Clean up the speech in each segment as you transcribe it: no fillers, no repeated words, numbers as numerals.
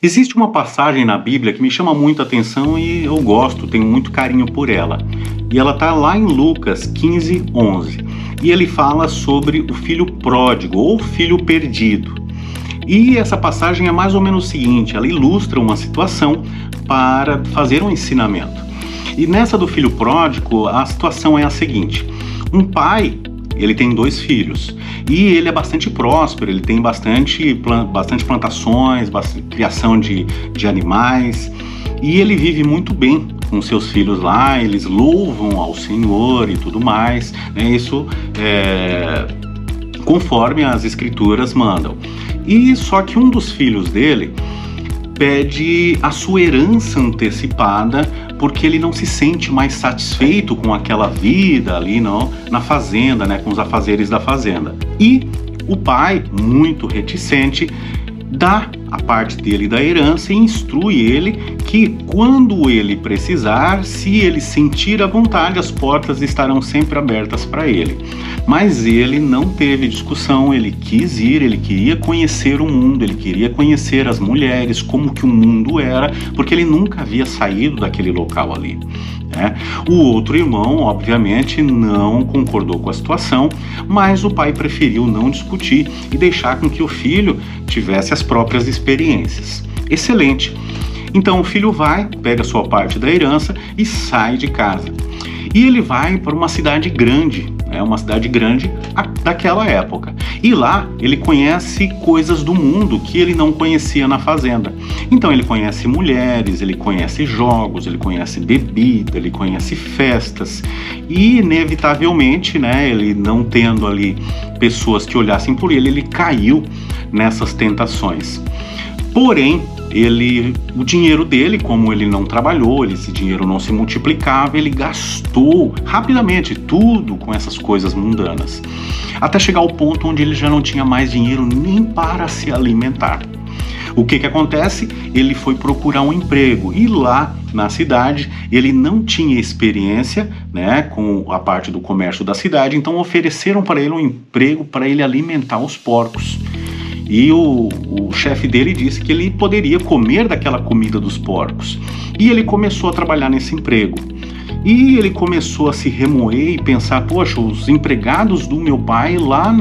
Existe uma passagem na Bíblia que me chama muito a atenção e eu gosto, tenho muito carinho por ela. E ela está lá em Lucas 15:11. E ele fala sobre o filho pródigo ou filho perdido. E essa passagem é mais ou menos o seguinte: ela ilustra uma situação para fazer um ensinamento. E nessa do filho pródigo, a situação é a seguinte: um pai, ele tem 2 filhos e ele é bastante próspero, ele tem bastante plantações, criação de animais, e ele vive muito bem com seus filhos lá, eles louvam ao Senhor e tudo mais, né? Isso conforme as escrituras mandam. E só que um dos filhos dele pede a sua herança antecipada porque ele não se sente mais satisfeito com aquela vida ali na fazenda, né, com os afazeres da fazenda. E o pai, muito reticente, dá a parte dele da herança e instrui ele que quando ele precisar, se ele sentir a vontade, as portas estarão sempre abertas para ele. Mas ele não teve discussão, ele quis ir, ele queria conhecer o mundo, ele queria conhecer as mulheres, como que o mundo era, porque ele nunca havia saído daquele local ali. O outro irmão, obviamente, não concordou com a situação, mas o pai preferiu não discutir e deixar com que o filho tivesse as próprias experiências. Excelente! Então o filho vai, pega a sua parte da herança e sai de casa. E ele vai para uma cidade grande, uma cidade grande daquela época. E lá ele conhece coisas do mundo que ele não conhecia na fazenda. Então ele conhece mulheres, ele conhece jogos, ele conhece bebida, ele conhece festas. E inevitavelmente, ele não tendo ali pessoas que olhassem por ele, ele caiu nessas tentações. Porém, o dinheiro dele, como ele não trabalhou, esse dinheiro não se multiplicava, ele gastou rapidamente tudo com essas coisas mundanas, até chegar ao ponto onde ele já não tinha mais dinheiro nem para se alimentar. O que acontece? Ele foi procurar um emprego e lá na cidade ele não tinha experiência, com a parte do comércio da cidade, então ofereceram para ele um emprego para ele alimentar os porcos. E o chefe dele disse que ele poderia comer daquela comida dos porcos. E ele começou a trabalhar nesse emprego. E ele começou a se remoer e pensar: poxa, os empregados do meu pai lá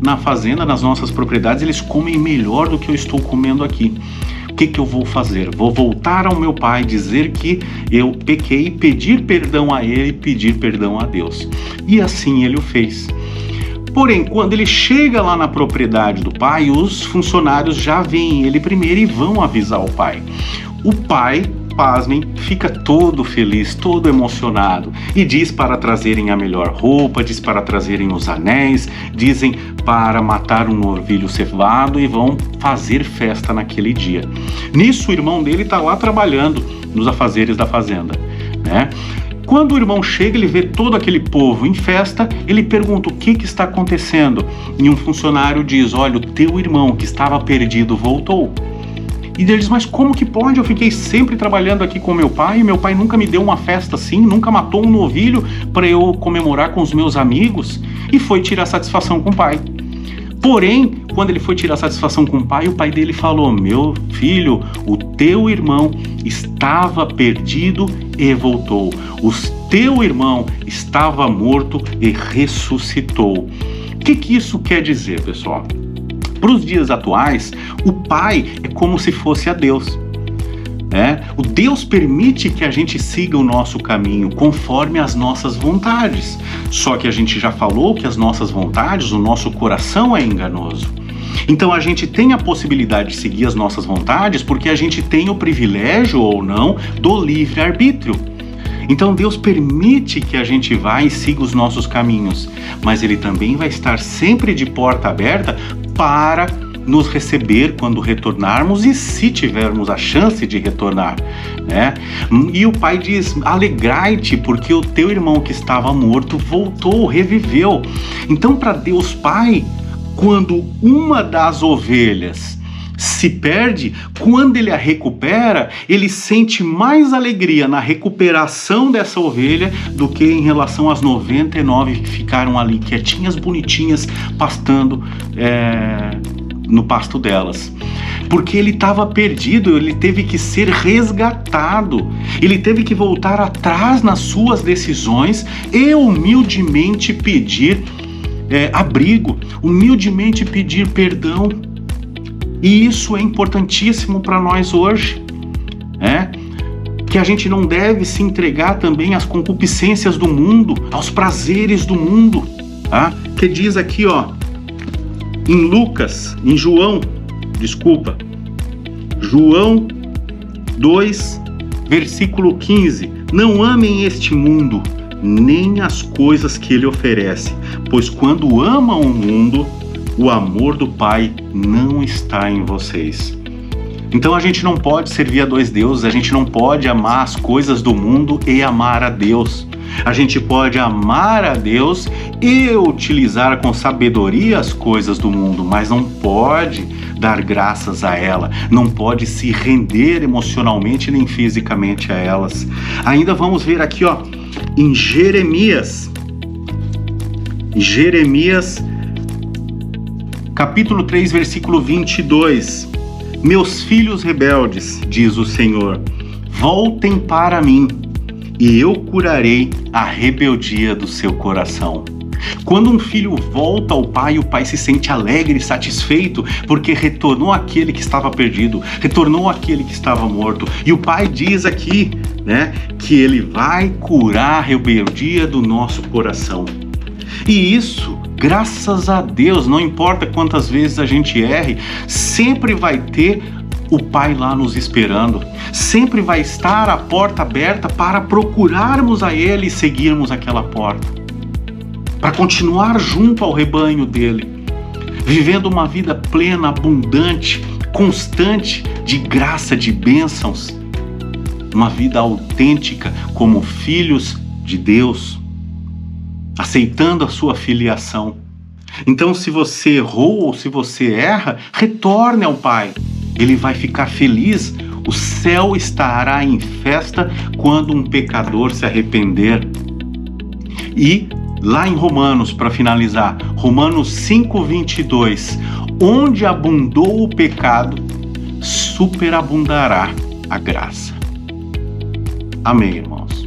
na fazenda, nas nossas propriedades, eles comem melhor do que eu estou comendo aqui. O que eu vou fazer? Vou voltar ao meu pai, dizer que eu pequei, pedir perdão a ele e pedir perdão a Deus. E assim ele o fez. Porém, quando ele chega lá na propriedade do pai, os funcionários já veem ele primeiro e vão avisar o pai. O pai, pasmem, fica todo feliz, todo emocionado e diz para trazerem a melhor roupa, diz para trazerem os anéis, dizem para matar um novilho cevado e vão fazer festa naquele dia. Nisso, o irmão dele está lá trabalhando nos afazeres da fazenda, Quando o irmão chega, ele vê todo aquele povo em festa, ele pergunta o que está acontecendo. E um funcionário diz: olha, o teu irmão que estava perdido voltou. E ele diz: mas como que pode? Eu fiquei sempre trabalhando aqui com meu pai nunca me deu uma festa assim, nunca matou um novilho para eu comemorar com os meus amigos. E foi tirar satisfação com o pai. Porém, quando ele foi tirar satisfação com o pai dele falou: meu filho, o teu irmão estava perdido e voltou. O teu irmão estava morto e ressuscitou. O que isso quer dizer, pessoal? Para os dias atuais, o pai é como se fosse a Deus. O Deus permite que a gente siga o nosso caminho conforme as nossas vontades. Só que a gente já falou que as nossas vontades, o nosso coração é enganoso. Então a gente tem a possibilidade de seguir as nossas vontades porque a gente tem o privilégio ou não do livre-arbítrio. Então Deus permite que a gente vá e siga os nossos caminhos, mas Ele também vai estar sempre de porta aberta para nos receber quando retornarmos e se tivermos a chance de retornar, E o pai diz: alegrai-te porque o teu irmão que estava morto voltou, reviveu. Então, para Deus Pai, quando uma das ovelhas se perde, quando ele a recupera, ele sente mais alegria na recuperação dessa ovelha do que em relação às 99 que ficaram ali quietinhas, bonitinhas, pastando no pasto delas. Porque ele estava perdido, ele teve que ser resgatado, ele teve que voltar atrás nas suas decisões e humildemente pedir abrigo, humildemente pedir perdão. E isso é importantíssimo para nós hoje, que a gente não deve se entregar também às concupiscências do mundo, aos prazeres do mundo, tá? Que diz aqui, João 2, versículo 15: não amem este mundo, nem as coisas que ele oferece, pois quando amam o mundo, o amor do Pai não está em vocês. Então a gente não pode servir a dois deuses, a gente não pode amar as coisas do mundo e amar a Deus. A gente pode amar a Deus e utilizar com sabedoria as coisas do mundo, mas não pode dar graças a ela, não pode se render emocionalmente nem fisicamente a elas. Ainda vamos ver aqui, em Jeremias, capítulo 3, versículo 22. Meus filhos rebeldes, diz o Senhor, voltem para mim, e eu curarei a rebeldia do seu coração. Quando um filho volta ao pai, o pai se sente alegre e satisfeito, porque retornou aquele que estava perdido, retornou aquele que estava morto. E o pai diz aqui, que ele vai curar a rebeldia do nosso coração. E isso, graças a Deus, não importa quantas vezes a gente erre, sempre vai ter o Pai lá nos esperando. Sempre vai estar a porta aberta para procurarmos a Ele e seguirmos aquela porta. Para continuar junto ao rebanho dele, vivendo uma vida plena, abundante, constante, de graça, de bênçãos. Uma vida autêntica como filhos de Deus, aceitando a sua filiação. Então, se você errou ou se você erra, retorne ao Pai. Ele vai ficar feliz. O céu estará em festa quando um pecador se arrepender. E lá em Romanos, para finalizar, Romanos 5:22, onde abundou o pecado, superabundará a graça. Amém, irmãos.